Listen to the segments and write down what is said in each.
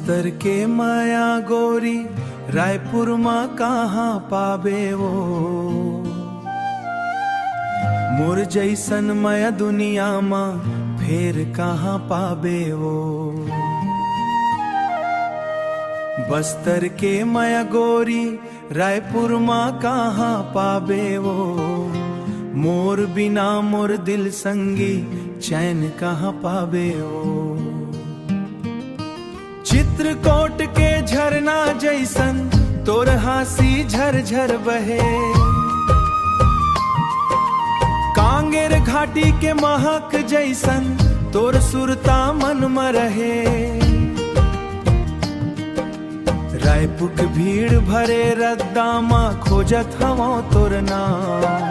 बस्तर के माया गोरी रायपुर माँ कहाँ पाबे वो। मोर जैसन माया दुनिया माँ फेर कहाँ पाबे वो। बस्तर के माया गोरी रायपुर माँ कहाँ पाबे वो। मोर बिना मोर दिल संगी चैन कहाँ पाबे वो। चित्रकोट के झरना जैसन तोर हासी झरझर बहे। कांगेर घाटी के महक जैसन तोर सुरता मन में रहे। रायपुर के भीड़ भरे रद्दा माँ खोजत हवो तोर नाम।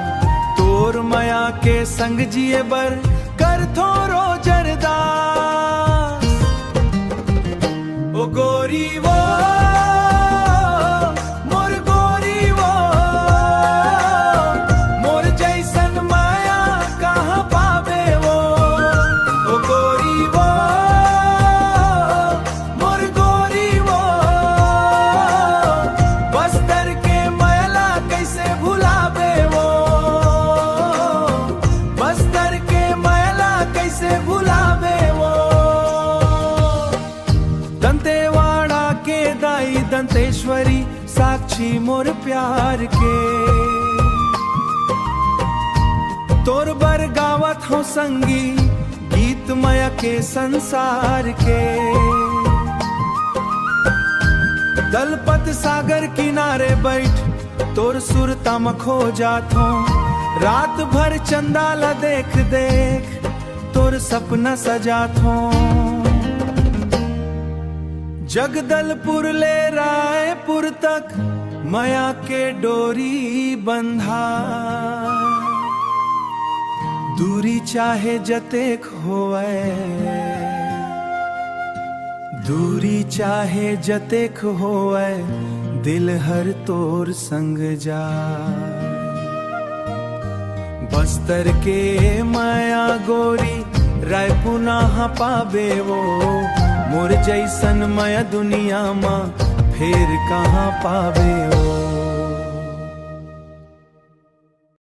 तोर माया के संग जिए बर कर थोरो जरदास। ओ गोरी वो मोर गोरी वो। मोर जैसन माया कहाँ पावे वो। ओ गोरी वो मोर गोरी वो। बस्तर के मैला कैसे भुलावे वो। बस्तर के मैला कैसे भुलावे वो। दंतेवाड़ा के दाई दंतेश्वरी साक्षी मोर प्यार के। तोर बर गावत हो संगी गीत माया के संसार के। दलपत सागर किनारे बैठ तोर सुरता में खो जात हो। रात भर चंदाला देख देख तोर सपना सजात हो। जगदलपुर ले रायपुर तक माया के डोरी बंधा। दूरी चाहे जतेक होवे। दूरी चाहे जतेक होवे दिल हर तोर संग जा। बस्तर के माया गोरी रायपुर ना पाबे वो। मोर जैसन माया दुनिया माँ फेर कहाँ पावे वो।